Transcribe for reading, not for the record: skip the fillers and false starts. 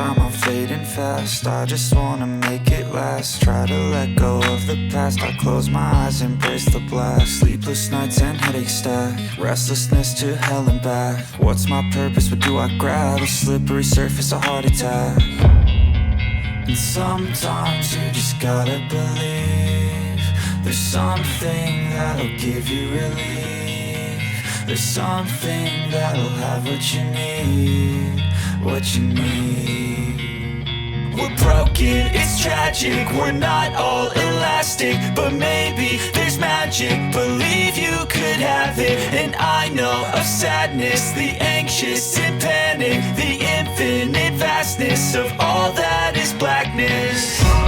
time, I'm fading fast. I just wanna make it last. Try to let go of the past. I close my eyes, embrace the blast. Sleepless nights and headaches stack. Restlessness to hell and back. What's my purpose? What do I grab? A slippery surface, a heart attack. And sometimes you just gotta believe there's something that'll give you relief. There's something that'll have what you need, what you need. We're broken, it's tragic, we're not all elastic, but maybe there's magic, believe you could have it. And I know of sadness, the anxious and panic, the infinite vastness of all that is blackness.